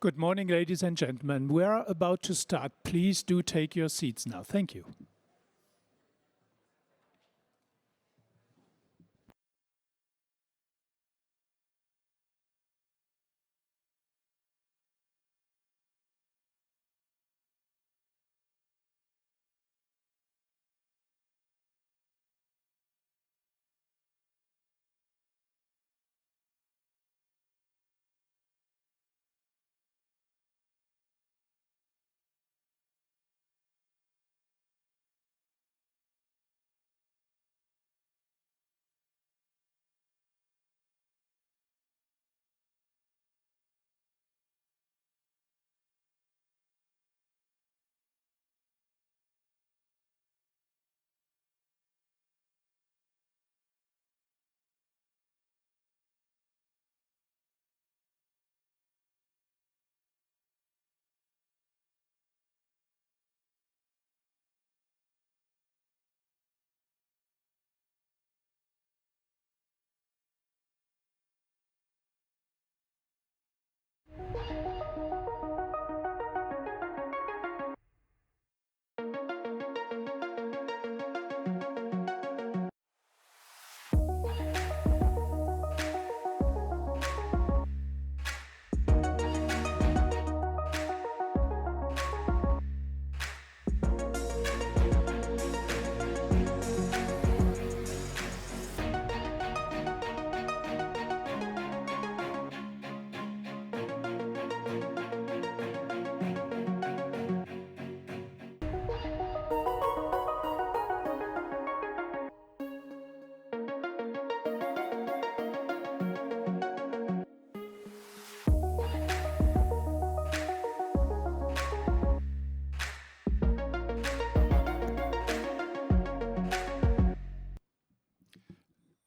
Good morning, ladies and gentlemen. We are about to start. Please do take your seats now. Thank you.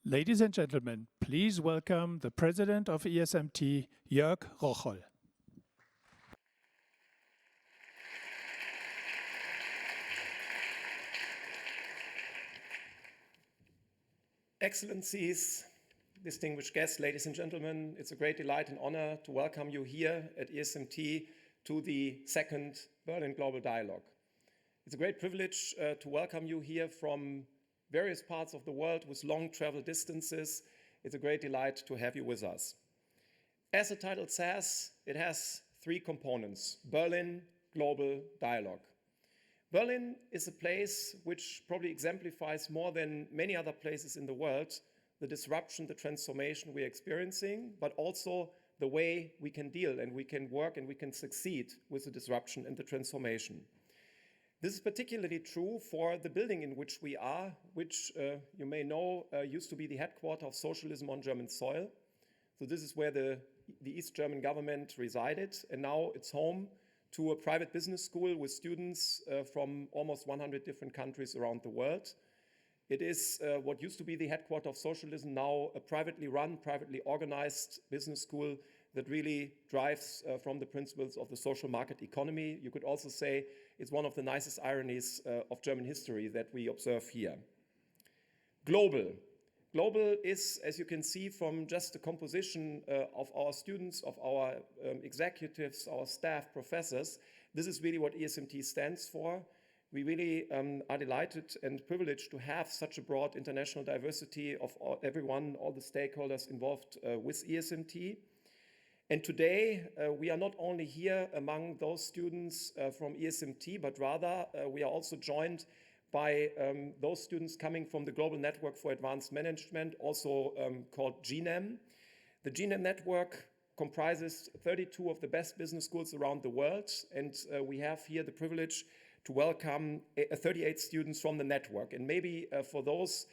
Ladies and gentlemen, please welcome the President of ESMT, Jörg Rocholl. Excellencies, distinguished guests, ladies and gentlemen, it's a great delight and honor to welcome you here at ESMT to the second Berlin Global Dialogue. It's a great privilege to welcome you here from various parts of the world with long travel distances. It's a great delight to have you with us. As the title says, it has three components: Berlin Global Dialogue. Berlin is a place which probably exemplifies more than many other places in the world the disruption, the transformation we're experiencing, but also the way we can deal and we can work and we can succeed with the disruption and the transformation. This is particularly true for the building in which we are, which you may know used to be the headquarters of socialism on German soil. So this is where the East German government resided, and now it's home to a private business school with students from almost 100 different countries around the world. It is what used to be the headquarters of socialism, now a privately run, privately organized business school that really drives from the principles of the social market economy. You could also say it's one of the nicest ironies of German history that we observe here. Global. Global is, as you can see from just the composition of our students, of our executives, our staff, professors, this is really what ESMT stands for. We really are delighted and privileged to have such a broad international diversity of everyone, all the stakeholders involved with ESMT. And today, we are not only here among those students from ESMT, but rather we are also joined by those students coming from the Global Network for Advanced Management, also called GNAM. The GNAM network comprises 32 of the best business schools around the world, and we have here the privilege to welcome 38 students from the network. And maybe for those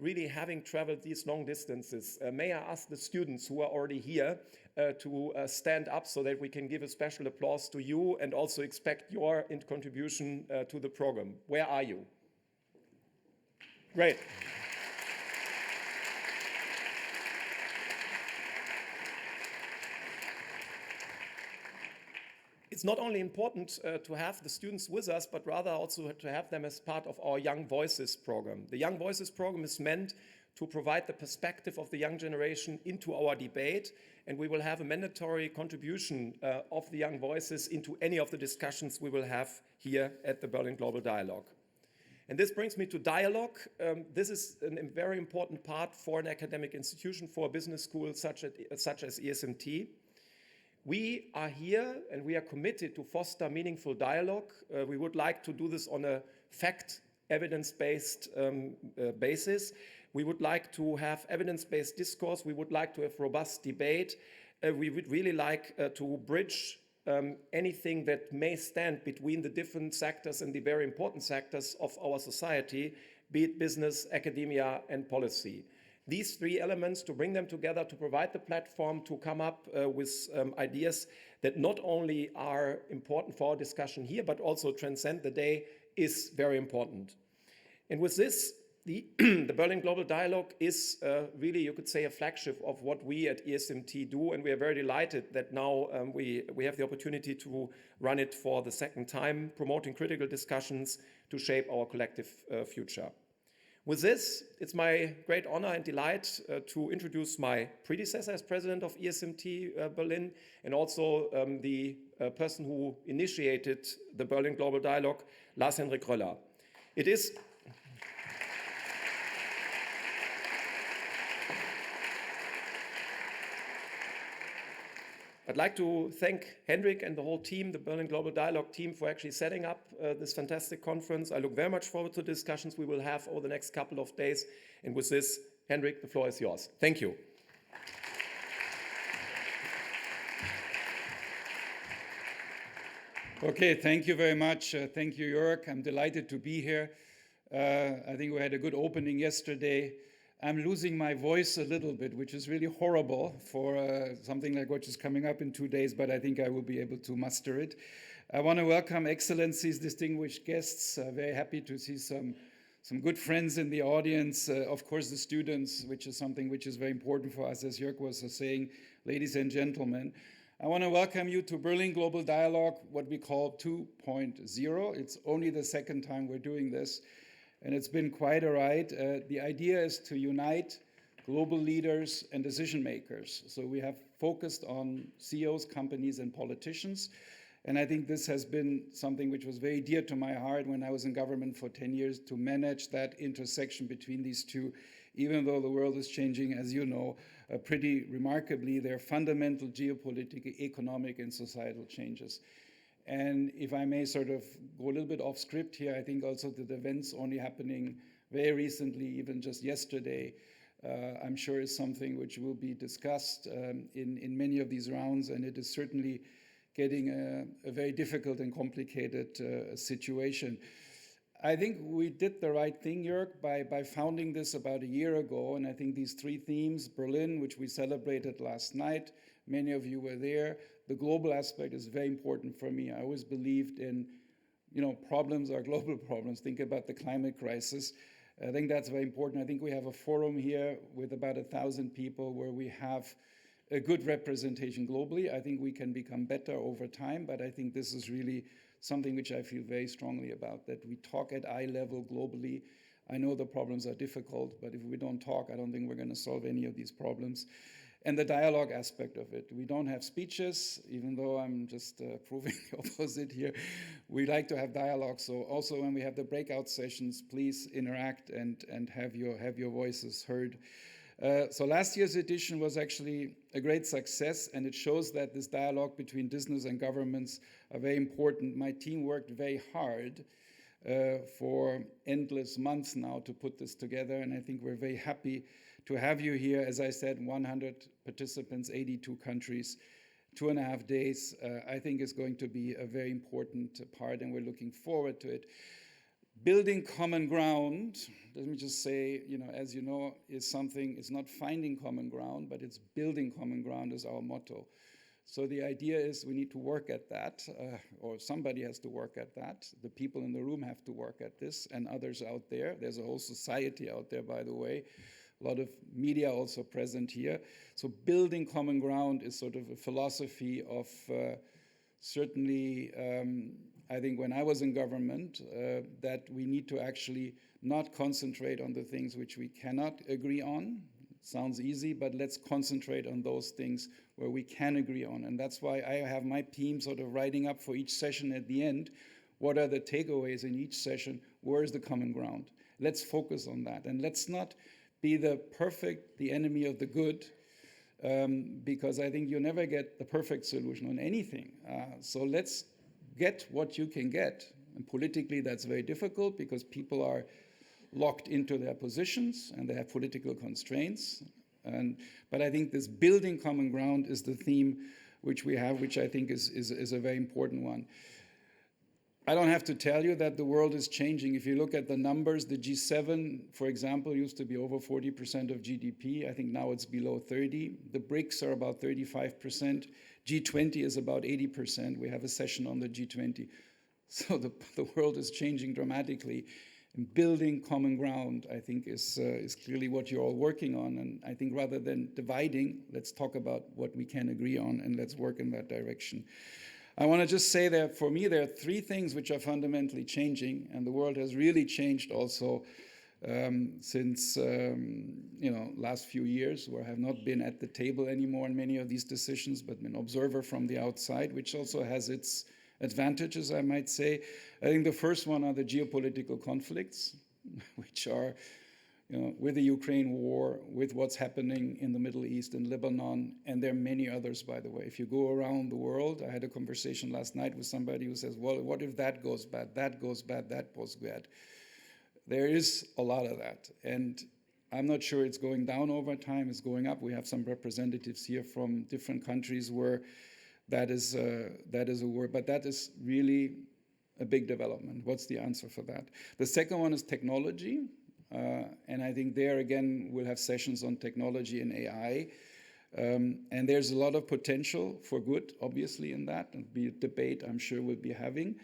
really having traveled these long distances, may I ask the students who are already here to stand up so that we can give a special applause to you and also expect your contribution to the program. Where are you? Great. it's not only important to have the students with us, but rather also to have them as part of our Young Voices program. The Young Voices program is meant to provide the perspective of the young generation into our debate, and we will have a mandatory contribution of the Young Voices into any of the discussions we will have here at the Berlin Global Dialogue. And this brings me to dialogue. This is a very important part for an academic institution, for a business school such as ESMT. We are here and we are committed to foster meaningful dialogue. We would like to do this on a fact, evidence-based basis. We would like to have evidence-based discourse. We would like to have robust debate. We would really like to bridge anything that may stand between the different sectors and the very important sectors of our society, be it business, academia, and policy. These three elements, to bring them together, to provide the platform to come up with ideas that not only are important for our discussion here, but also transcend the day, is very important. And with this, the Berlin Global Dialogue is really, you could say, a flagship of what we at ESMT do, and we are very delighted that now we have the opportunity to run it for the second time, promoting critical discussions to shape our collective future. With this, it's my great honor and delight to introduce my predecessor as president of ESMT Berlin, and also the person who initiated the Berlin Global Dialogue, Lars-Henrik Röller. I'd like to thank Hendrik and the whole team, the Berlin Global Dialogue team, for actually setting up this fantastic conference. I look very much forward to the discussions we will have over the next couple of days. And with this, Hendrik, the floor is yours. Thank you. Okay, thank you very much. Thank you, Jörg. I'm delighted to be here. I think we had a good opening yesterday. I'm losing my voice a little bit, which is really horrible for something like what is coming up in 2 days, but I think I will be able to muster it. I want to welcome Excellencies, distinguished guests. Very happy to see some good friends in the audience. Of course, the students, which is something which is very important for us, as Jörg was saying. Ladies and gentlemen, I want to welcome you to Berlin Global Dialogue, what we call 2.0. It's only the second time we're doing this. And it's been quite a ride. The idea is to unite global leaders and decision makers. So we have focused on CEOs, companies, and politicians. And I think this has been something which was very dear to my heart when I was in government for 10 years, to manage that intersection between these two, even though the world is changing, as you know, pretty remarkably. There are fundamental geopolitical, economic, and societal changes. And if I may sort of go a little bit off script here, I think also that events only happening very recently, even just yesterday, I'm sure is something which will be discussed in many of these rounds, and it is certainly getting a very difficult and complicated situation. I think we did the right thing, Jörg, by founding this about a year ago, and I think these three themes, Berlin, which we celebrated last night, many of you were there. The global aspect is very important for me. I always believed in, problems are global problems. Think about the climate crisis. I think that's very important. I think we have a forum here with about 1,000 people where we have a good representation globally. I think we can become better over time, but I think this is really something which I feel very strongly about, that we talk at eye level globally. I know the problems are difficult, but if we don't talk, I don't think we're going to solve any of these problems. And the dialogue aspect of it. We don't have speeches, even though I'm just proving the opposite here. We like to have dialogue. So also when we have the breakout sessions, please interact and have your voices heard. So last year's edition was actually a great success, and it shows that this dialogue between business and governments are very important. My team worked very hard for endless months now to put this together, and I think we're very happy to have you here. As I said, 100 participants, 82 countries, 2.5 days, I think is going to be a very important part, and we're looking forward to it. Building common ground, let me just say, as you know, is something, it's not finding common ground, but it's building common ground is our motto. So the idea is we need to work at that, or somebody has to work at that. The people in the room have to work at this, and others out there. There's a whole society out there, by the way. A lot of media also present here. So building common ground is sort of a philosophy of certainly, I think when I was in government, that we need to actually not concentrate on the things which we cannot agree on. Sounds easy, but let's concentrate on those things where we can agree on. And that's why I have my team sort of writing up for each session at the end, what are the takeaways in each session, where is the common ground? Let's focus on that. And let's not be the enemy of the good, because I think you never get the perfect solution on anything. So let's get what you can get. And politically, that's very difficult because people are locked into their positions and they have political constraints. But I think this building common ground is the theme which we have, which I think is a very important one. I don't have to tell you that the world is changing. If you look at the numbers, the G7, for example, used to be over 40% of GDP. I think now it's below 30. The BRICS are about 35%. G20 is about 80%. We have a session on the G20. So the world is changing dramatically. And building common ground, I think, is clearly what you're all working on. And I think rather than dividing, let's talk about what we can agree on and let's work in that direction. I want to just say that for me, there are three things which are fundamentally changing, and the world has really changed also since last few years, where I have not been at the table anymore in many of these decisions, but been an observer from the outside, which also has its advantages, I might say. I think the first one are the geopolitical conflicts, which are with the Ukraine war, with what's happening in the Middle East and Lebanon, and there are many others, by the way. If you go around the world, I had a conversation last night with somebody who says, well, what if that goes bad, that goes bad, that goes bad? There is a lot of that, and I'm not sure it's going down over time, it's going up. We have some representatives here from different countries where that is a word, but that is really a big development. What's the answer for that? The second one is technology. And I think there, again, we'll have sessions on technology and AI. And there's a lot of potential for good, obviously, in that. It'll be a debate I'm sure we'll be having.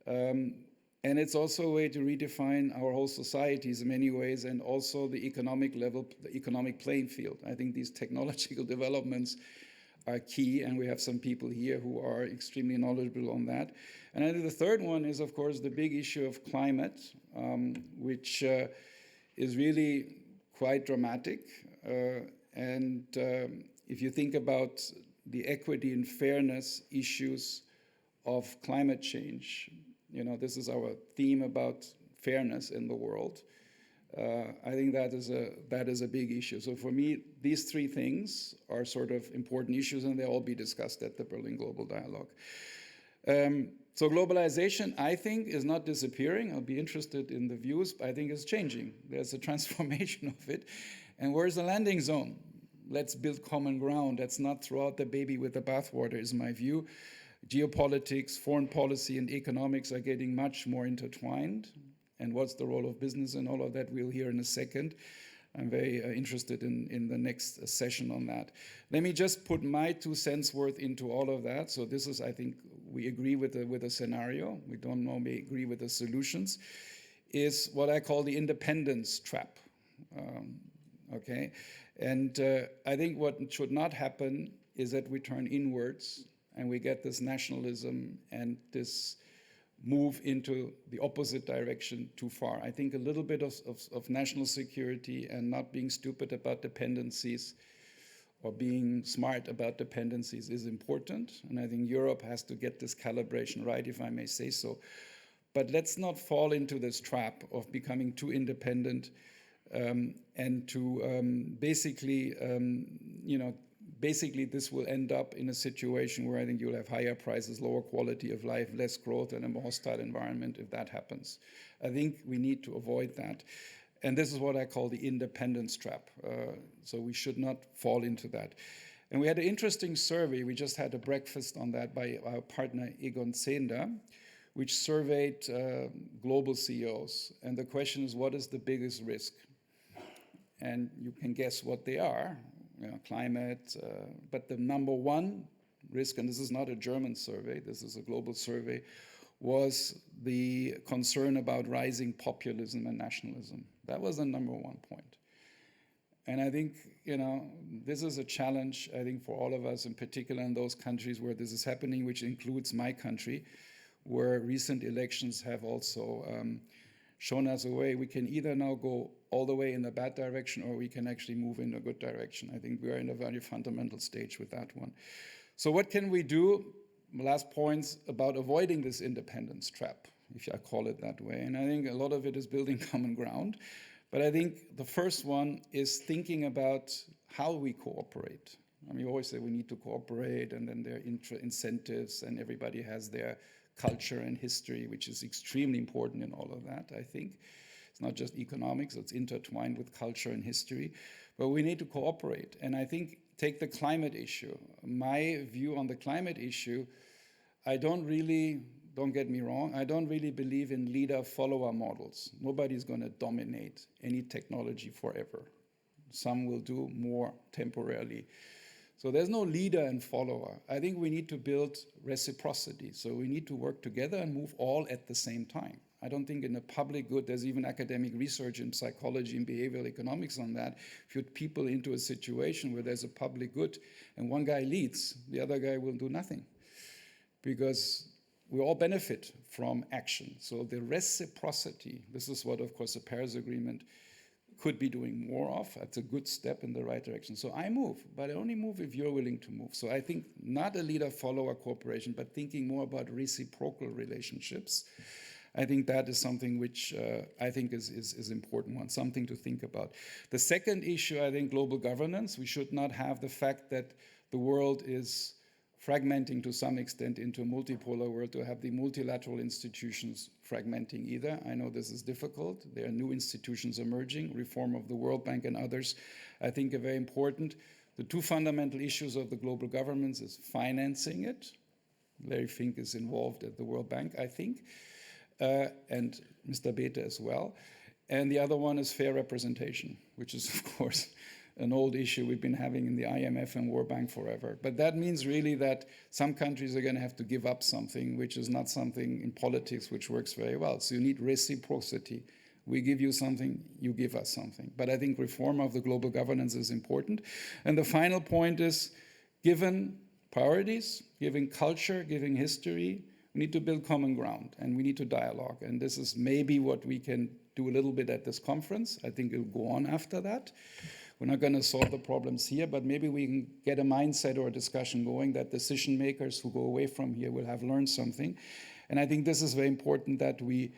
And it's also a way to redefine our whole societies in many ways, and also the economic level, the economic playing field. I think these technological developments are key, and we have some people here who are extremely knowledgeable on that. And I think the third one is, of course, the big issue of climate, which is really quite dramatic. If you think about the equity and fairness issues of climate change, this is our theme about fairness in the world. I think that is a big issue. So for me, these three things are sort of important issues, and they'll all be discussed at the Berlin Global Dialogue. So globalization, I think, is not disappearing. I'll be interested in the views, but I think it's changing. There's a transformation of it. And where's the landing zone? Let's build common ground. Let's not throw out the baby with the bathwater, is my view. Geopolitics, foreign policy, and economics are getting much more intertwined. And what's the role of business and all of that, we'll hear in a second. I'm very interested in the next session on that. Let me just put my 2 cents worth into all of that. So this is, I think, we agree with the scenario. We don't normally agree with the solutions. Is what I call the independence trap. Okay, and I think what should not happen is that we turn inwards and we get this nationalism and this move into the opposite direction too far. I think a little bit of national security and not being stupid about dependencies or being smart about dependencies is important. And I think Europe has to get this calibration right, if I may say so. But let's not fall into this trap of becoming too independent and to basically this will end up in a situation where I think you'll have higher prices, lower quality of life, less growth, and a more hostile environment if that happens. I think we need to avoid that. And this is what I call the independence trap. So we should not fall into that. And we had an interesting survey. We just had a breakfast on that by our partner Egon Zehnder, which surveyed global CEOs. And the question is, what is the biggest risk? And you can guess what they are. Climate, but the number one risk, and this is not a German survey, this is a global survey, was the concern about rising populism and nationalism. That was the number one point. And I think, this is a challenge, I think, for all of us, in particular in those countries where this is happening, which includes my country, where recent elections have also shown us a way. We can either now go all the way in the bad direction, or we can actually move in a good direction. I think we are in a very fundamental stage with that one. So what can we do? Last points about avoiding this independence trap, if I call it that way. And I think a lot of it is building common ground. But I think the first one is thinking about how we cooperate. I mean, you always say we need to cooperate, and then there are incentives, and everybody has their culture and history, which is extremely important in all of that, I think. It's not just economics, it's intertwined with culture and history. But we need to cooperate. And I think, take the climate issue. My view on the climate issue, don't get me wrong, I don't really believe in leader-follower models. Nobody's going to dominate any technology forever. Some will do more temporarily. So there's no leader and follower. I think we need to build reciprocity. So we need to work together and move all at the same time. I don't think in the public good, there's even academic research in psychology and behavioral economics on that. If you put people into a situation where there's a public good and one guy leads, the other guy will do nothing. Because we all benefit from action. So the reciprocity, this is what, of course, the Paris Agreement could be doing more of. That's a good step in the right direction. So I move, but I only move if you're willing to move. So I think not a leader-follower cooperation, but thinking more about reciprocal relationships. I think that is something which I think is important one, something to think about. The second issue, I think, global governance. We should not have the fact that the world is fragmenting to some extent into a multipolar world, to have the multilateral institutions fragmenting either. I know this is difficult. There are new institutions emerging, reform of the World Bank and others, I think are very important. The two fundamental issues of the global governments is financing it. Larry Fink is involved at the World Bank, I think, and Mr. Bäte as well. And the other one is fair representation, which is, of course, an old issue we've been having in the IMF and World Bank forever. But that means really that some countries are going to have to give up something, which is not something in politics which works very well. So you need reciprocity. We give you something, you give us something. But I think reform of the global governance is important. And the final point is, given priorities, given culture, given history, we need to build common ground, and we need to dialogue. And this is maybe what we can do a little bit at this conference. I think it'll go on after that. We're not going to solve the problems here, but maybe we can get a mindset or a discussion going that decision makers who go away from here will have learned something. And I think this is very important, that we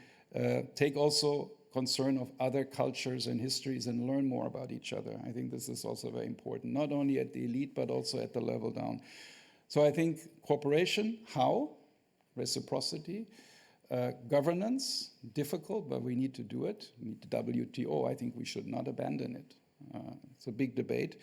take also concern of other cultures and histories and learn more about each other. I think this is also very important, not only at the elite, but also at the level down. So I think cooperation, how? Reciprocity. Governance, difficult, but we need to do it. We need the WTO. I think we should not abandon it. It's a big debate.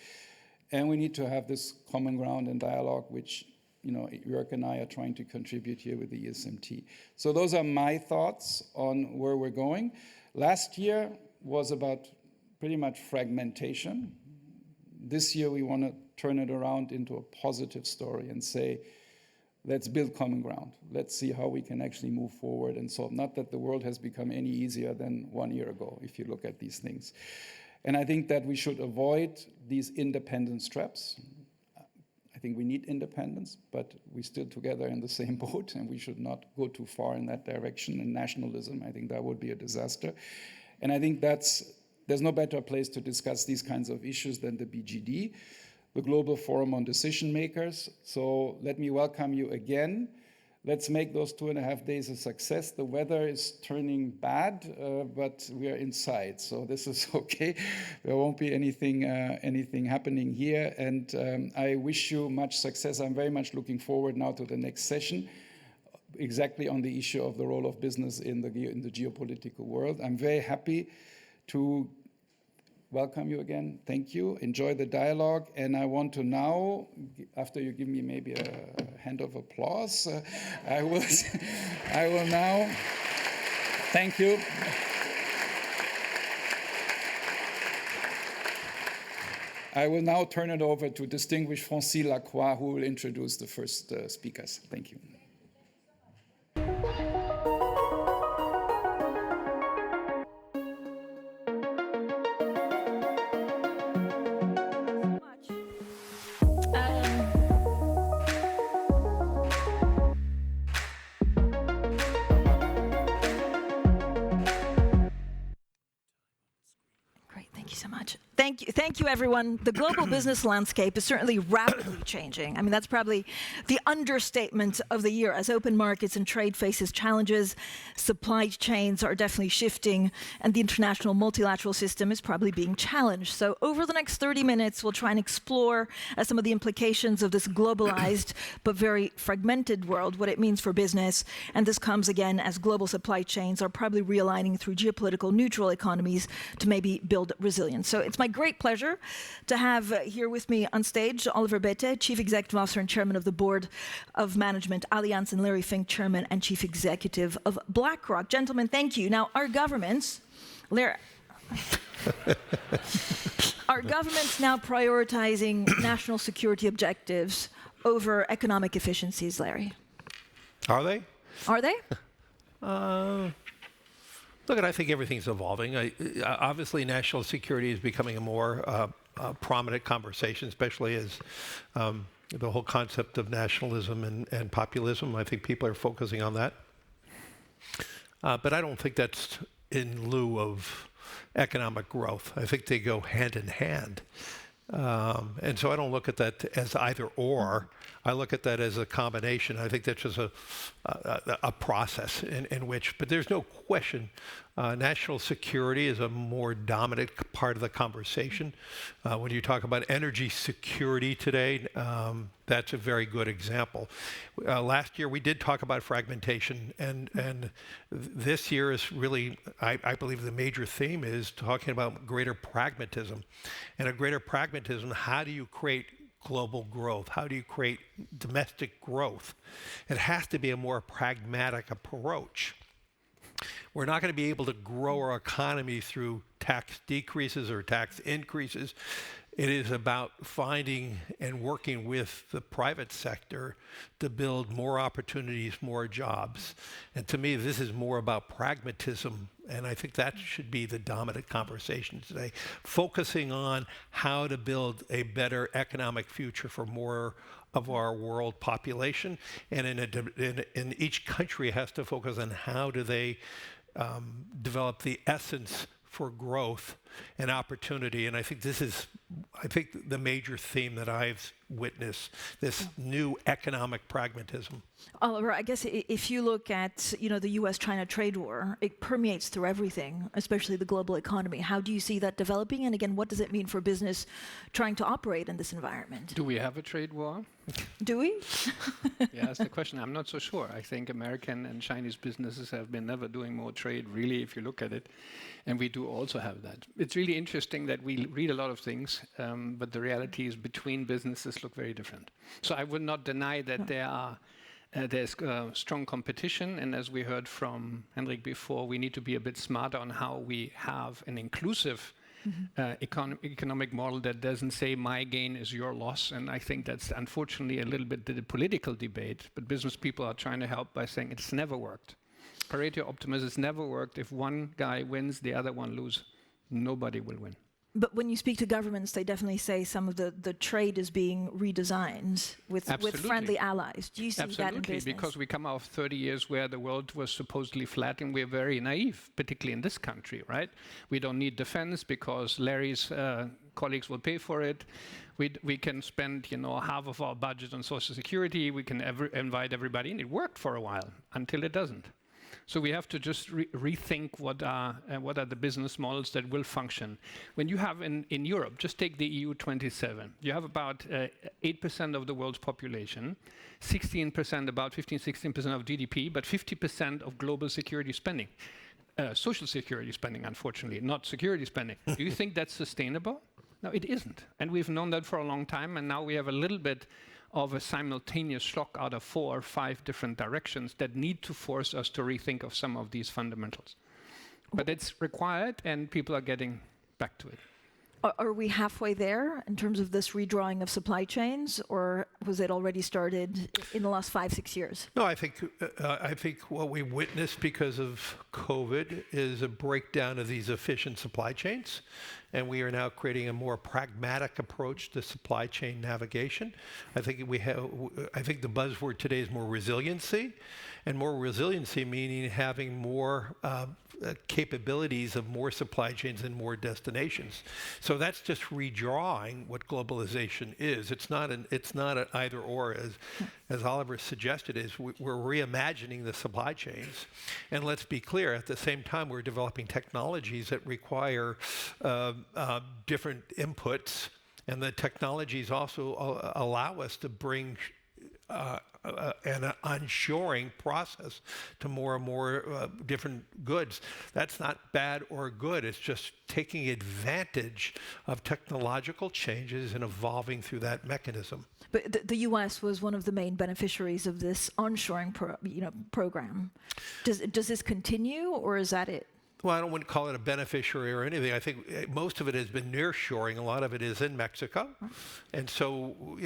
And we need to have this common ground and dialogue, which Jörg and I are trying to contribute here with the ESMT. So those are my thoughts on where we're going. Last year was about pretty much fragmentation. This year we want to turn it around into a positive story and say, let's build common ground. Let's see how we can actually move forward and solve. Not that the world has become any easier than 1 year ago, if you look at these things. And I think that we should avoid these independence traps. I think we need independence, but we're still together in the same boat, and we should not go too far in that direction. And nationalism, I think that would be a disaster. And I think there's no better place to discuss these kinds of issues than the BGD, the Global Forum on Decision Makers. So let me welcome you again. Let's make those 2.5 days a success. The weather is turning bad, but we are inside, so this is okay. There won't be anything happening here, and I wish you much success. I'm very much looking forward now to the next session, exactly on the issue of the role of business in the geopolitical world. I'm very happy to welcome you again. Thank you. Enjoy the dialogue. And I want to now, after you give me maybe a hand of applause, I will now, thank you. I will now turn it over to distinguished Francine Lacqua, who will introduce the first speakers. Thank you. you so much. Thank you, everyone. The global business landscape is certainly rapidly changing. I mean, that's probably the understatement of the year. As open markets and trade faces challenges, supply chains are definitely shifting, and the international multilateral system is probably being challenged. So over the next 30 minutes, we'll try and explore some of the implications of this globalized but very fragmented world, what it means for business. And this comes again as global supply chains are probably realigning through geopolitical neutral economies to maybe build resilience. So it's my great pleasure to have here with me on stage Oliver Bäte, Chief Executive Officer and Chairman of the Board of Management, Allianz, and Larry Fink, Chairman and Chief Executive of BlackRock. Gentlemen, thank you. Now, our governments, are governments now prioritizing national security objectives over economic efficiencies, Larry? Are they? Are they? Look, I think everything's evolving. Obviously, national security is becoming a more prominent conversation, especially as the whole concept of nationalism and populism. I think people are focusing on that. But I don't think that's in lieu of economic growth. I think they go hand in hand. And so I don't look at that as either or. I look at that as a combination. I think that's just a process in which, but there's no question, national security is a more dominant part of the conversation. When you talk about energy security today, that's a very good example. Last year we did talk about fragmentation, and this year is really, I believe the major theme is talking about greater pragmatism. And a greater pragmatism, how do you create global growth? How do you create domestic growth? It has to be a more pragmatic approach. We're not going to be able to grow our economy through tax decreases or tax increases. It is about finding and working with the private sector to build more opportunities, more jobs. And to me, this is more about pragmatism, and I think that should be the dominant conversation today, focusing on how to build a better economic future for more of our world population. And in each country has to focus on how do they develop the essence for growth and opportunity. And I think this is, the major theme that I've witnessed, this new economic pragmatism. Oliver, I guess if you look at, the US-China trade war, it permeates through everything, especially the global economy. How do you see that developing? And again, what does it mean for business trying to operate in this environment? Do we have a trade war? Do we? Yeah, that's the question. I'm not so sure. I think American and Chinese businesses have been never doing more trade, really, if you look at it. And we do also have that. It's really interesting that we read a lot of things, but the reality is between businesses look very different. So I would not deny that there's strong competition. And as we heard from Henrik before, we need to be a bit smarter on how we have an inclusive economic model that doesn't say my gain is your loss. And I think that's unfortunately a little bit the political debate, but business people are trying to help by saying it's never worked. Pareto optimism has never worked. If one guy wins, the other one loses. Nobody will win. But when you speak to governments, they definitely say some of the trade is being redesigned with friendly allies. Do you see that in business? Absolutely, because we come out of 30 years where the world was supposedly flat and we're very naive, particularly in this country, right? We don't need defense because Larry's colleagues will pay for it. We can spend, half of our budget on Social Security. We can invite everybody in. It worked for a while until it doesn't. So we have to just rethink what are the business models that will function. When you have in Europe, just take the EU 27, you have about 8% of the world's population, 16%, about 15-16% of GDP, but 50% of global security spending. Social security spending, unfortunately, not security spending. Do you think that's sustainable? No, it isn't. And we've known that for a long time, and now we have a little bit of a simultaneous shock out of 4 or 5 different directions that need to force us to rethink of some of these fundamentals. But it's required, and people are getting back to it. Are we halfway there in terms of this redrawing of supply chains, or was it already started in the last 5-6 years? No, I think what we witnessed because of COVID is a breakdown of these efficient supply chains, and we are now creating a more pragmatic approach to supply chain navigation. I think the buzzword today is more resiliency, and more resiliency meaning having more capabilities of more supply chains and more destinations. So that's just redrawing what globalization is. It's not an either or, as Oliver suggested. We're reimagining the supply chains, and let's be clear. At the same time, we're developing technologies that require different inputs, and the technologies also allow us to bring an onshoring process to more and more different goods. That's not bad or good. It's just taking advantage of technological changes and evolving through that mechanism. But the U.S. was one of the main beneficiaries of this onshoring program. Does this continue, or is that it? Well, I don't want to call it a beneficiary or anything. I think most of it has been nearshoring. A lot of it is in Mexico. And so,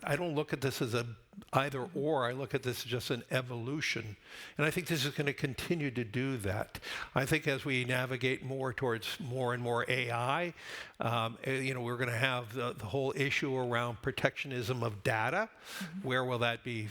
I don't look at this as a either or. I look at this as just an evolution. And I think this is going to continue to do that. I think as we navigate more towards more and more AI, we're going to have the whole issue around protectionism of data. Where will that be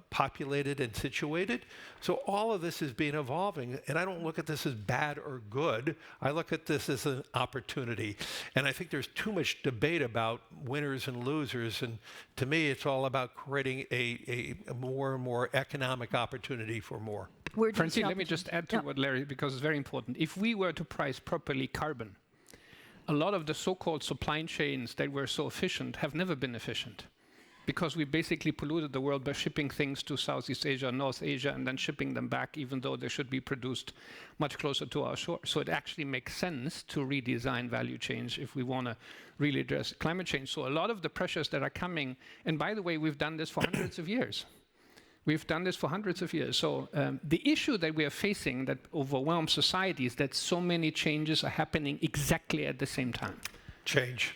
populated and situated? So all of this is being evolving, and I don't look at this as bad or good. I look at this as an opportunity. And I think there's too much debate about winners and losers, and to me it's all about creating a more and more economic opportunity for more. Francine, let me just add to what Larry, because it's very important. If we were to price properly carbon, a lot of the so-called supply chains that were so efficient have never been efficient, because we basically polluted the world by shipping things to Southeast Asia, North Asia, and then shipping them back, even though they should be produced much closer to our shore. So it actually makes sense to redesign value chains if we want to really address climate change. So a lot of the pressures that are coming, and by the way, we've done this for hundreds of years. We've done this for hundreds of years. So the issue that we are facing that overwhelms society is that so many changes are happening exactly at the same time. Change.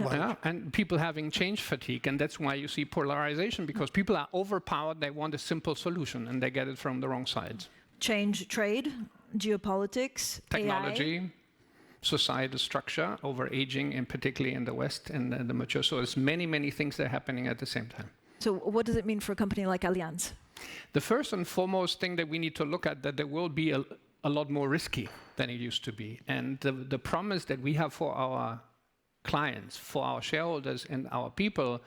Yeah, and people having change fatigue, and that's why you see polarization, because people are overpowered, they want a simple solution, and they get it from the wrong sides. Change, trade, geopolitics, technology, AI. Societal structure, over-aging, and particularly in the West and the mature. So there's many, many things that are happening at the same time. So what does it mean for a company like Allianz? The first and foremost thing that we need to look at, that there will be a lot more risky than it used to be. And the promise that we have for our clients, for our shareholders and our people,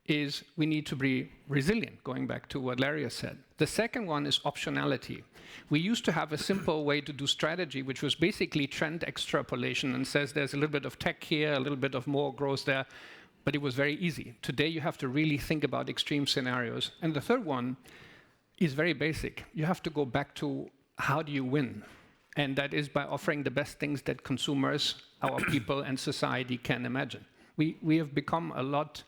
is we need to be resilient, going back to what Larry has said. The second one is optionality. We used to have a simple way to do strategy, which was basically trend extrapolation, and says there's a little bit of tech here, a little bit of more growth there, but it was very easy. Today you have to really think about extreme scenarios. And the third one is very basic. You have to go back to how do you win? And that is by offering the best things that consumers, our people, and society can imagine. We have become a lot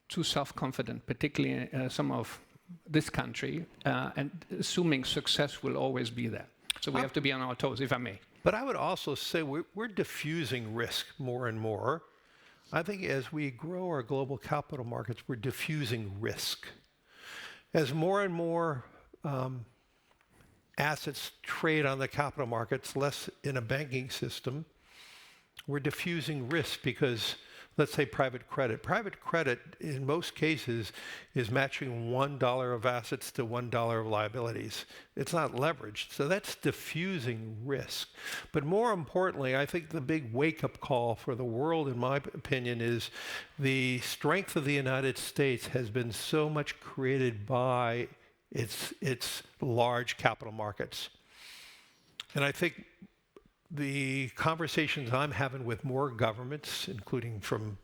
too self-confident, particularly some of this country, and assuming success will always be there. So we have to be on our toes, if I may. But I would also say we're diffusing risk more and more. I think as we grow our global capital markets, we're diffusing risk. As more and more assets trade on the capital markets, less in a banking system, we're diffusing risk because, let's say, private credit. Private credit, in most cases, is matching $1 of assets to $1 of liabilities. It's not leveraged, so that's diffusing risk. But more importantly, I think the big wake-up call for the world, in my opinion, is the strength of the United States has been so much created by its large capital markets. And I think the conversations I'm having with more governments, including from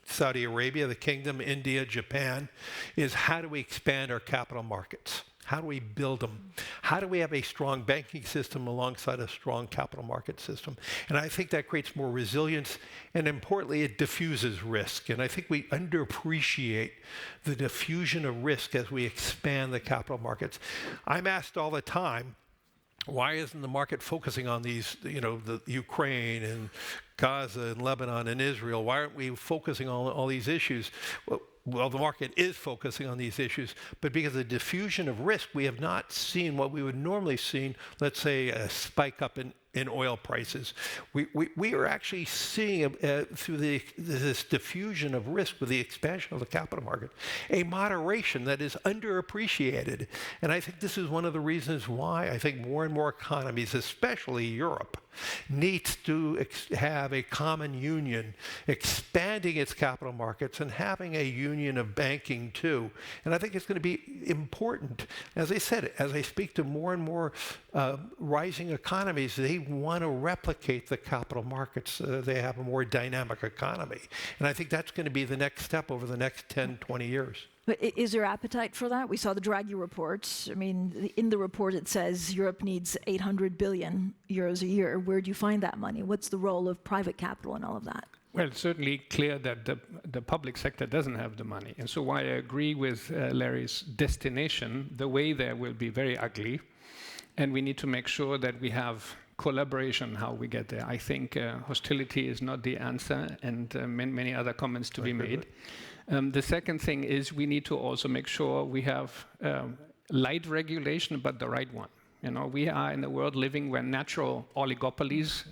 Saudi Arabia, the Kingdom, India, Japan, is how do we expand our capital markets? How do we build them? How do we have a strong banking system alongside a strong capital market system? And I think that creates more resilience, and importantly, it diffuses risk. And I think we underappreciate the diffusion of risk as we expand the capital markets. I'm asked all the time, why isn't the market focusing on these, the Ukraine and Gaza and Lebanon and Israel? Why aren't we focusing on all these issues? Well, the market is focusing on these issues, but because of the diffusion of risk, we have not seen what we would normally see, let's say a spike up in oil prices. We are actually seeing through this diffusion of risk with the expansion of the capital market, a moderation that is underappreciated. And I think this is one of the reasons why I think more and more economies, especially Europe, needs to have a common union, expanding its capital markets and having a union of banking too. And I think it's going to be important. As I said, as I speak to more and more rising economies, they want to replicate the capital markets. They have a more dynamic economy. And I think that's going to be the next step over the next 10, 20 years. But is there appetite for that? We saw the Draghi report. I mean, in the report it says Europe needs 800 billion euros a year. Where do you find that money? What's the role of private capital in all of that? Well, it's certainly clear that the public sector doesn't have the money. And so while I agree with Larry's destination, the way there will be very ugly. And we need to make sure that we have collaboration how we get there. I think hostility is not the answer, and many other comments to be made. The second thing is we need to also make sure we have light regulation, but the right one. You know, we are in a world living where natural oligopolies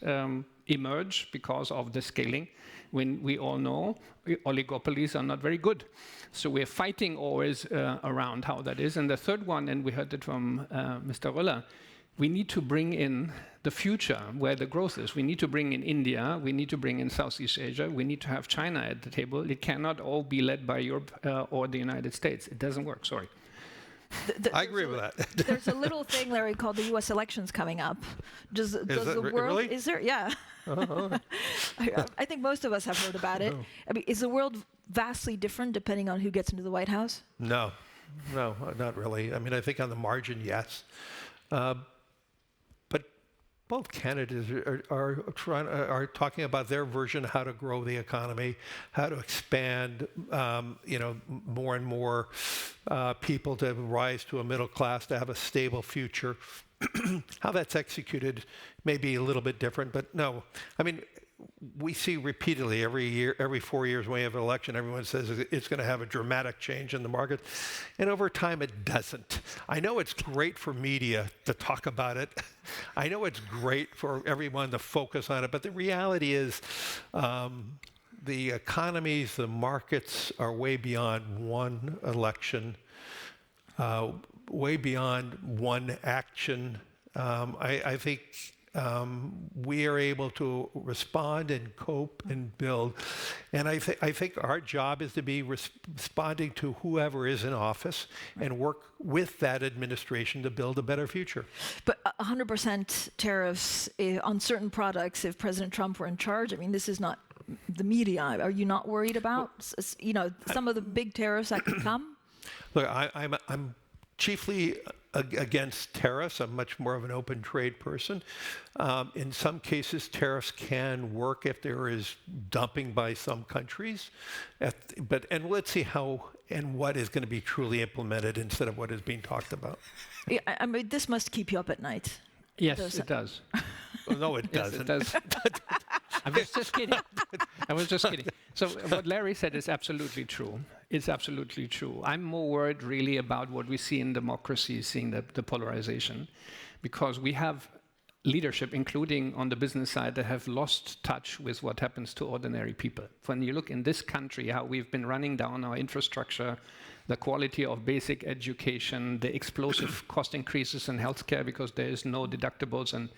emerge because of the scaling. When we all know oligopolies are not very good. So we're fighting always around how that is. And the third one, and we heard it from Mr. Röller, we need to bring in the future where the growth is. We need to bring in India. We need to bring in Southeast Asia. We need to have China at the table. It cannot all be led by Europe or the United States. It doesn't work, sorry. I agree with that. There's a little thing, Larry, called the U.S. elections coming up. Does the world... Really? Is there? Yeah. I think most of us have heard about it. I mean, is the world vastly different depending on who gets into the White House? No, not really. I mean, I think on the margin, yes. But both candidates are talking about their version of how to grow the economy, how to expand, more and more people to rise to a middle class, to have a stable future. How that's executed may be a little bit different, but no. I mean, we see repeatedly every year, every 4 years when we have an election, everyone says it's going to have a dramatic change in the market. And over time, it doesn't. I know it's great for media to talk about it. I know it's great for everyone to focus on it. But the reality is the economies, the markets are way beyond one election, way beyond one action. I think we are able to respond and cope and build. And I think our job is to be responding to whoever is in office and work with that administration to build a better future. But 100% tariffs on certain products if President Trump were in charge, I mean, this is not the media. Are you not worried about, some of the big tariffs that could come? Look, I'm chiefly against tariffs. I'm much more of an open trade person. In some cases, tariffs can work if there is dumping by some countries. And let's see how and what is going to be truly implemented instead of what is being talked about. Yeah, I mean, this must keep you up at night. Yes, it does. Well, no, it doesn't. Yes, it does. I was just kidding. I was just kidding. So what Larry said is absolutely true. It's absolutely true. I'm more worried really about what we see in democracy, seeing the polarization, because we have leadership, including on the business side, that have lost touch with what happens to ordinary people. When you look in this country, how we've been running down our infrastructure, the quality of basic education, the explosive cost increases in healthcare because there is no deductibles and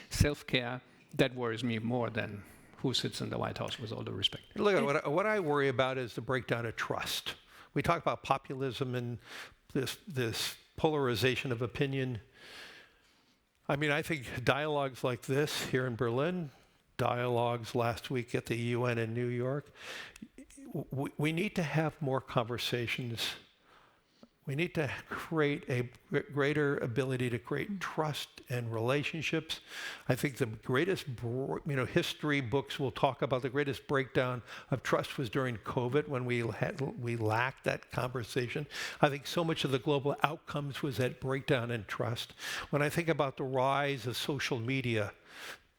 self-care, that worries me more than who sits in the White House, with all due respect. Look, what I worry about is the breakdown of trust. We talk about populism and this polarization of opinion. I mean, I think dialogues like this here in Berlin, dialogues last week at the UN in New York, we need to have more conversations. We need to create a greater ability to create trust and relationships. I think the greatest, history books will talk about the greatest breakdown of trust was during COVID when we lacked that conversation. I think so much of the global outcomes was that breakdown in trust. When I think about the rise of social media,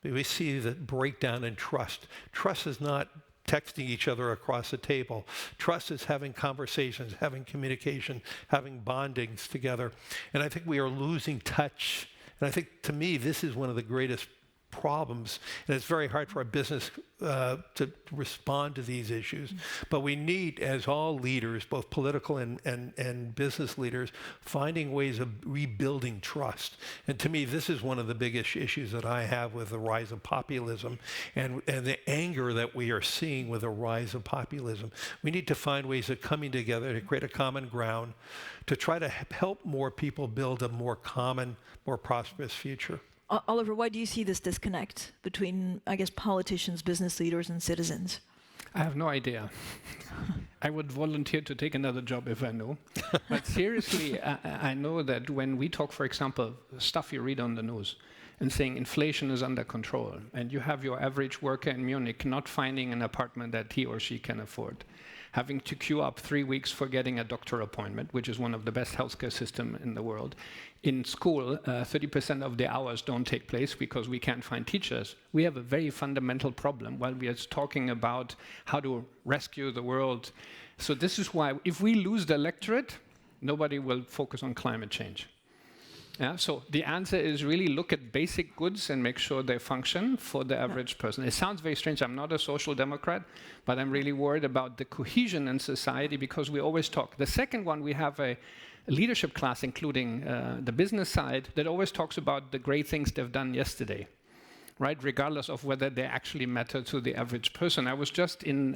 We see the breakdown in trust. Trust is not texting each other across the table. Trust is having conversations, having communication, having bondings together. And I think we are losing touch. And I think, to me, this is one of the greatest problems. And it's very hard for a business to respond to these issues. But we need, as all leaders, both political and business leaders, finding ways of rebuilding trust. And to me, this is one of the biggest issues that I have with the rise of populism and the anger that we are seeing with the rise of populism. We need to find ways of coming together to create a common ground to try to help more people build a more common, more prosperous future. Oliver, why do you see this disconnect between, I guess, politicians, business leaders, and citizens? I have no idea. I would volunteer to take another job if I know. But seriously, I know that when we talk, for example, stuff you read on the news, and saying inflation is under control, and you have your average worker in Munich not finding an apartment that he or she can afford, having to queue up 3 weeks for getting a doctor appointment, which is one of the best healthcare systems in the world. In school, 30% of the hours don't take place because we can't find teachers. We have a very fundamental problem while we are talking about how to rescue the world. So this is why, if we lose the electorate, nobody will focus on climate change. Yeah, so the answer is really look at basic goods and make sure they function for the average person. It sounds very strange. I'm not a social democrat, but I'm really worried about the cohesion in society because we always talk. The second one, we have a leadership class, including the business side, that always talks about the great things they've done yesterday, right? Regardless of whether they actually matter to the average person. I was just in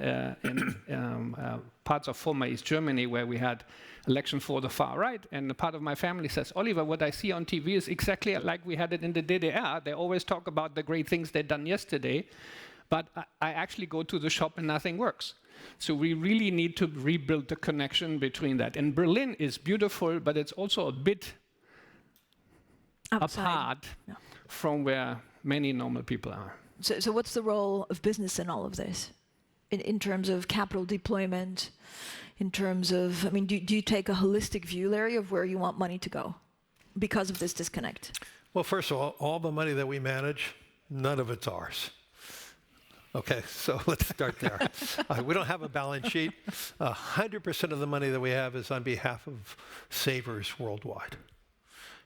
parts of former East Germany where we had election for the far right, and a part of my family says, Oliver, what I see on TV is exactly like we had it in the DDR. They always talk about the great things they've done yesterday, but I actually go to the shop and nothing works. So we really need to rebuild the connection between that. And Berlin is beautiful, but it's also a bit apart from where many normal people are. So what's the role of business in all of this? In terms of capital deployment, in terms of, I mean, do you take a holistic view, Larry, of where you want money to go because of this disconnect? Well, first of all the money that we manage, none of it's ours. Okay, so let's start there. We don't have a balance sheet. 100% of the money that we have is on behalf of savers worldwide.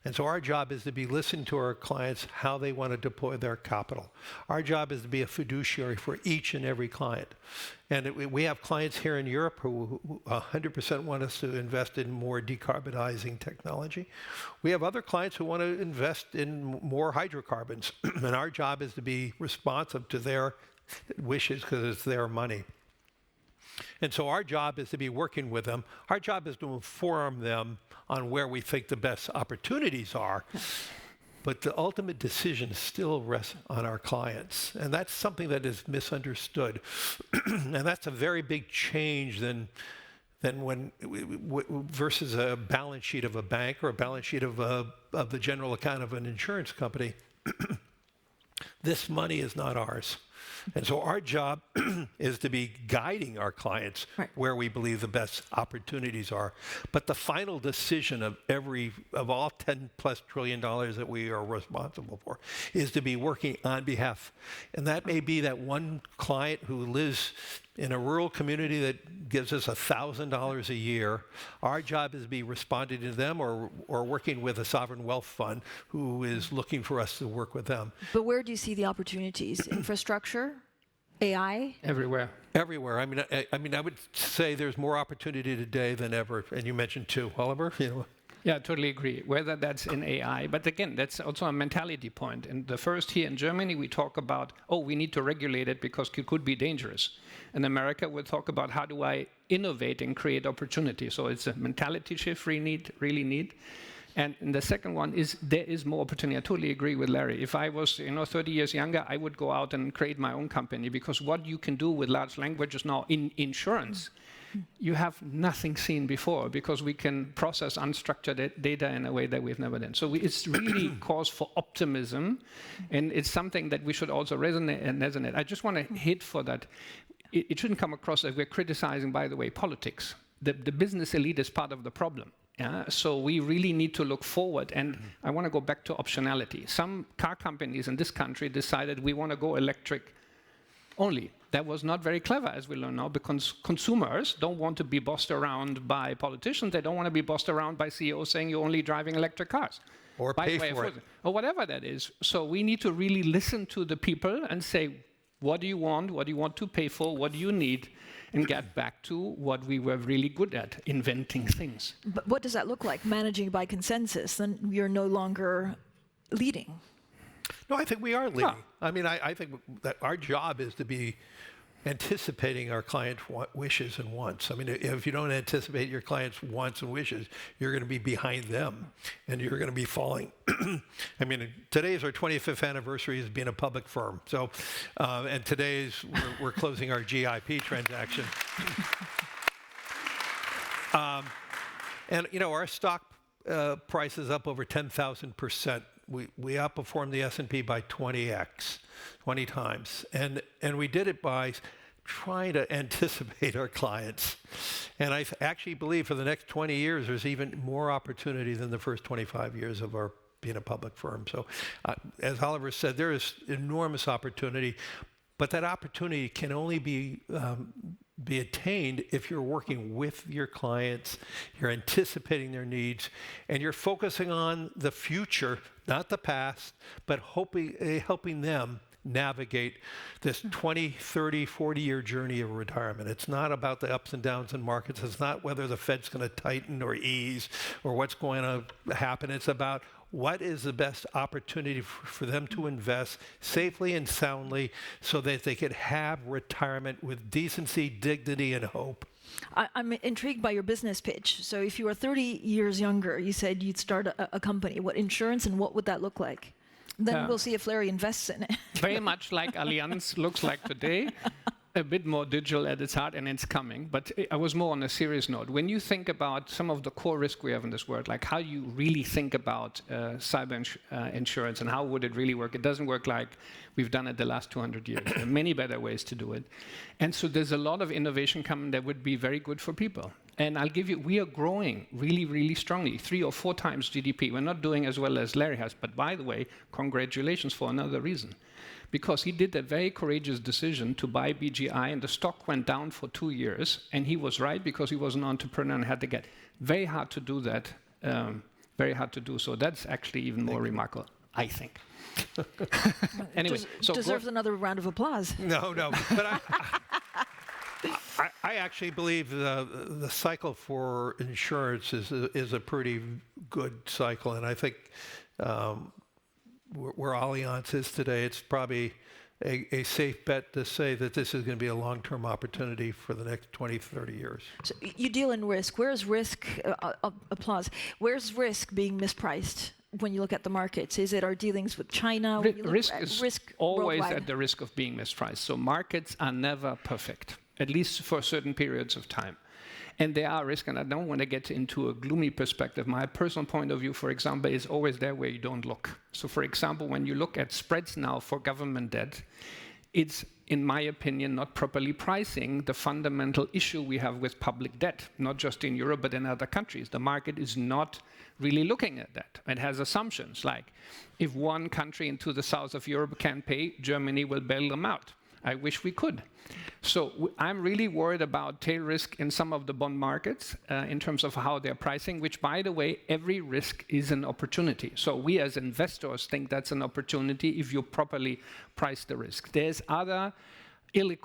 And so our job is to be listening to our clients, how they want to deploy their capital. Our job is to be a fiduciary for each and every client. And we have clients here in Europe who 100% want us to invest in more decarbonizing technology. We have other clients who want to invest in more hydrocarbons. And our job is to be responsive to their wishes because it's their money. And so our job is to be working with them. Our job is to inform them on where we think the best opportunities are. But the ultimate decision still rests on our clients. And that's something that is misunderstood. And that's a very big change than when versus a balance sheet of a bank or a balance sheet of the general account of an insurance company. This money is not ours. And so our job is to be guiding our clients where we believe the best opportunities are. But the final decision of all $10+ trillion that we are responsible for is to be working on behalf. And that may be that one client who lives in a rural community that gives us $1,000 a year. Our job is to be responding to them or working with a sovereign wealth fund who is looking for us to work with them. But where do you see the opportunities? Infrastructure? AI? Everywhere. Everywhere. I mean, I would say there's more opportunity today than ever. And you mentioned too, Oliver. Yeah, I totally agree. Whether that's in AI, but again, that's also a mentality point. And the first here in Germany, we talk about, we need to regulate it because it could be dangerous. In America, we'll talk about how do I innovate and create opportunity. So it's a mentality shift we really need. And the second one is there is more opportunity. I totally agree with Larry. If I was 30 years younger, I would go out and create my own company because what you can do with large languages now in insurance, you have nothing seen before because we can process unstructured data in a way that we've never done. So it's really cause for optimism, and it's something that we should also resonate. I just want to hit for that. It shouldn't come across as we're criticizing, by the way, politics. The business elite is part of the problem. Yeah? So we really need to look forward. And I want to go back to optionality. Some car companies in this country decided we want to go electric only. That was not very clever, as we learn now, because consumers don't want to be bossed around by politicians. They don't want to be bossed around by CEOs saying you're only driving electric cars. Or pay for it. Or whatever that is. So we need to really listen to the people and say, what do you want? What do you want to pay for? What do you need? And get back to what we were really good at, inventing things. But what does that look like? Managing by consensus, then you're no longer leading. No, I think we are leading. I mean, I think that our job is to be anticipating our clients' wishes and wants. I mean, if you don't anticipate your clients' wants and wishes, you're going to be behind them, and you're going to be falling. I mean, today is our 25th anniversary as being a public firm. So, and today we're closing our GIP transaction. And you know, our stock price is up over 10,000%. We outperformed the S&P by 20 times. And we did it by trying to anticipate our clients. And I actually believe for the next 20 years, there's even more opportunity than the first 25 years of our being a public firm. So as Oliver said, there is enormous opportunity, but that opportunity can only be attained if you're working with your clients, you're anticipating their needs, and you're focusing on the future, not the past, but helping them navigate this 20, 30, 40-year journey of retirement. It's not about the ups and downs in markets. It's not whether the Fed's going to tighten or ease or what's going to happen. It's about what is the best opportunity for them to invest safely and soundly so that they could have retirement with decency, dignity, and hope. I'm intrigued by your business pitch. So if you were 30 years younger, you said you'd start a company. What insurance and what would that look like? Then we'll see if Larry invests in it. Very much like Allianz looks like today. A bit more digital at its heart, and it's coming. But I was more on a serious note. When you think about some of the core risk we have in this world, like how you really think about cyber insurance and how would it really work, it doesn't work like we've done it the last 200 years. There are many better ways to do it. And so there's a lot of innovation coming that would be very good for people. And I'll give you, we are growing really, really strongly, 3 or 4 times GDP. We're not doing as well as Larry has, but by the way, congratulations for another reason. Because he did a very courageous decision to buy BGI, and the stock went down for 2 years, and he was right because he was an entrepreneur and had to get. Very hard to do that, very hard to do so. That's actually even more remarkable, I think. Anyway, so deserves another round of applause. No, but I actually believe the cycle for insurance is a pretty good cycle, and I think where Allianz is today, it's probably a safe bet to say that this is going to be a long-term opportunity for the next 20, 30 years. So you deal in risk. Where's risk, applause, where's risk being mispriced when you look at the markets? Is it our dealings with China? Risk is always worldwide? at the risk of being mispriced. So markets are never perfect, at least for certain periods of time. And there are risks, and I don't want to get into a gloomy perspective. My personal point of view, for example, is always there where you don't look. So for example, when you look at spreads now for government debt, it's, in my opinion, not properly pricing the fundamental issue we have with public debt, not just in Europe, but in other countries. The market is not really looking at that. It has assumptions like, if one country into the south of Europe can pay, Germany will bail them out. I wish we could. So I'm really worried about tail risk in some of the bond markets in terms of how they're pricing, which, by the way, every risk is an opportunity. So we as investors think that's an opportunity if you properly price the risk. There's other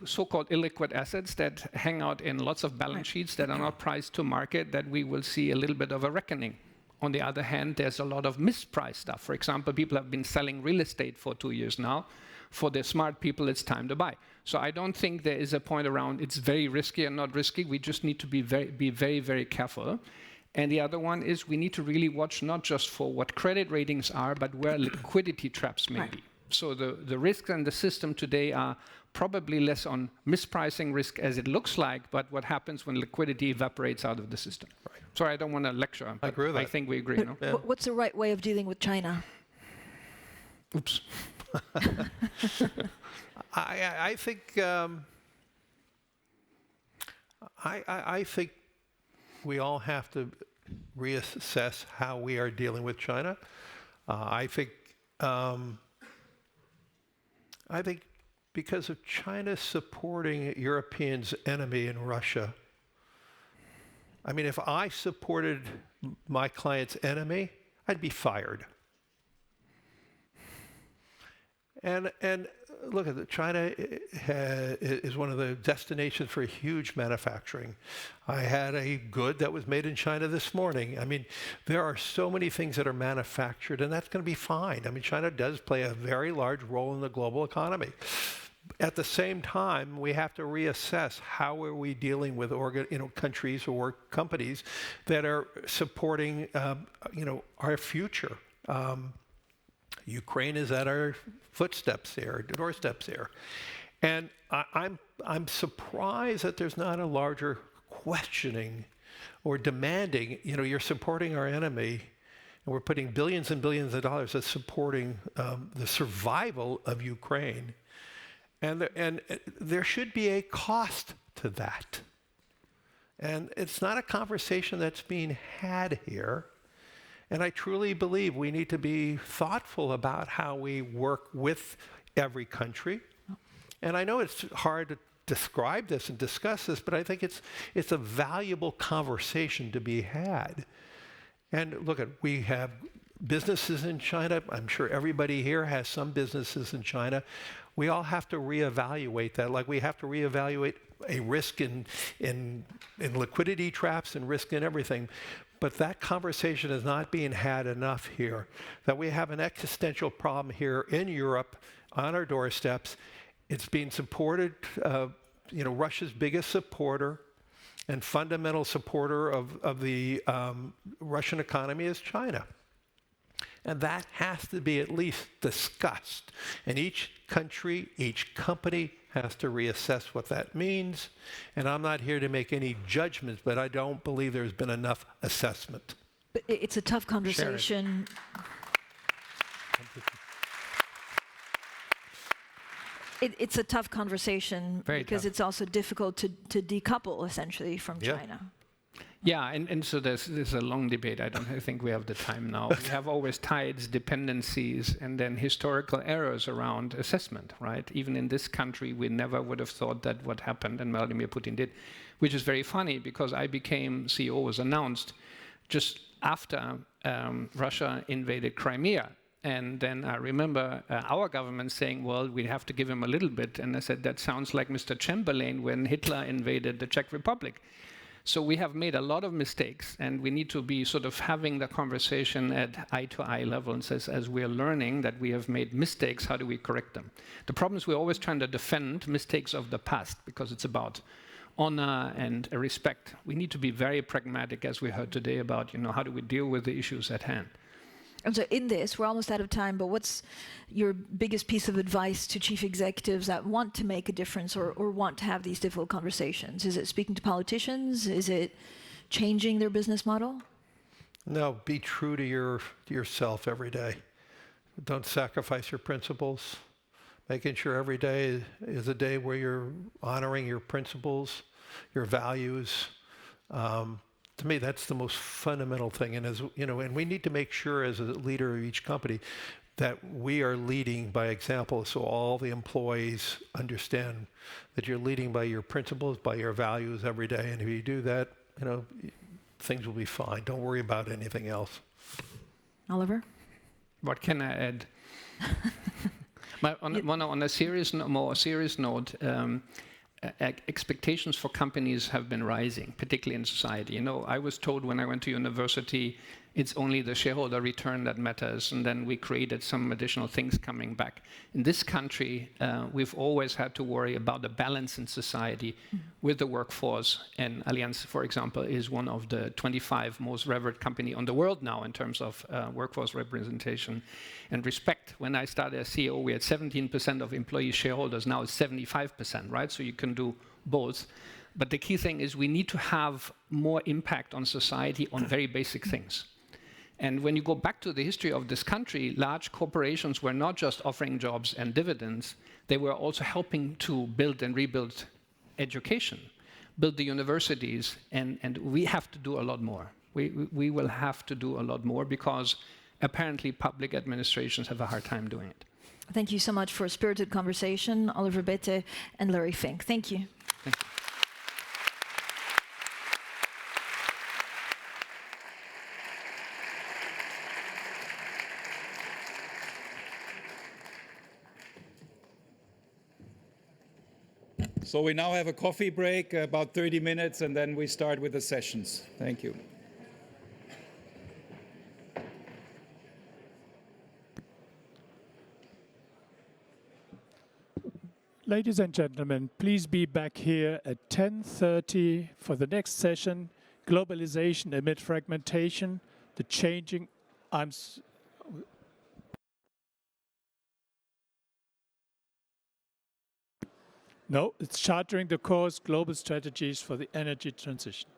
so-called illiquid assets that hang out in lots of balance sheets that are not priced to market that we will see a little bit of a reckoning. On the other hand, there's a lot of mispriced stuff. For example, people have been selling real estate for 2 years now. For the smart people, it's time to buy. So I don't think there is a point around it's very risky and not risky. We just need to be very, very careful. And the other one is we need to really watch not just for what credit ratings are, but where liquidity traps may be. So the risks in the system today are probably less on mispricing risk as it looks like, but what happens when liquidity evaporates out of the system. Right. Sorry, I don't want to lecture, but I agree with that. I think we agree. No? Yeah. What's the right way of dealing with China? Oops. I think I think we all have to reassess how we are dealing with China. I think because of China supporting Europeans' enemy in Russia, I mean, if I supported my client's enemy, I'd be fired. And look at it, China is one of the destinations for huge manufacturing. I had a good that was made in China this morning. I mean, there are so many things that are manufactured, and that's going to be fine. I mean, China does play a very large role in the global economy. At the same time, we have to reassess how are we dealing with countries or companies that are supporting our future. Ukraine is at our footsteps there, doorsteps there. And I'm surprised that there's not a larger questioning or demanding, you're supporting our enemy, and we're putting billions and billions of dollars at supporting the survival of Ukraine. And there should be a cost to that. And it's not a conversation that's being had here. And I truly believe we need to be thoughtful about how we work with every country. And I know it's hard to describe this and discuss this, but I think it's a valuable conversation to be had. And look, we have businesses in China. I'm sure everybody here has some businesses in China. We all have to reevaluate that, like we have to reevaluate a risk in liquidity traps and risk in everything. But that conversation is not being had enough here, that we have an existential problem here in Europe on our doorsteps. It's being supported, Russia's biggest supporter and fundamental supporter of the Russian economy is China. And that has to be at least discussed. And each country, each company has to reassess what that means. And I'm not here to make any judgments, but I don't believe there's been enough assessment. But it's a tough conversation. It's a tough conversation because it's also difficult to decouple essentially from China. Yeah, and so there's a long debate. I think we have the time now. We have always tides, dependencies, and then historical errors around assessment, right? Even in this country, we never would have thought that what happened and Vladimir Putin did, which is very funny because I became CEO, was announced just after Russia invaded Crimea. And then I remember our government saying, well, we have to give him a little bit. And I said, that sounds like Mr. Chamberlain when Hitler invaded the Czech Republic. So we have made a lot of mistakes, and we need to be sort of having the conversation at eye-to-eye level and says, as we're learning that we have made mistakes, how do we correct them? The problem is we're always trying to defend mistakes of the past because it's about honor and respect. We need to be very pragmatic, as we heard today, about how do we deal with the issues at hand. And so in this, we're almost out of time, but what's your biggest piece of advice to chief executives that want to make a difference or want to have these difficult conversations? Is it speaking to politicians? Is it changing their business model? No, be true to yourself every day. Don't sacrifice your principles. Making sure every day is a day where you're honoring your principles, your values. To me, that's the most fundamental thing. And and we need to make sure as a leader of each company that we are leading by example, so all the employees understand that you're leading by your principles, by your values every day. And if you do that, things will be fine. Don't worry about anything else. Oliver? What can I add? On a more serious note, expectations for companies have been rising, particularly in society. I was told when I went to university, it's only the shareholder return that matters, and then we created some additional things coming back. In this country, we've always had to worry about the balance in society with the workforce, and Allianz, for example, is one of the 25 most revered company on the world now in terms of workforce representation and respect. When I started as CEO, we had 17% of employee shareholders, now it's 75%, right? So you can do both. But the key thing is we need to have more impact on society on very basic things. And when you go back to the history of this country, large corporations were not just offering jobs and dividends, they were also helping to build and rebuild education, build the universities, and we have to do a lot more. We will have to do a lot more because apparently public administrations have a hard time doing it. Thank you so much for a spirited conversation, Oliver Bäte and Larry Fink. Thank you. Thank you. So we now have a coffee break, about 30 minutes, and then we start with the sessions. Thank you. Ladies and gentlemen, please be back here at 10:30 for the next session, Globalization amid Fragmentation, the changing... No, it's chartering the course, global strategies for the energy transition.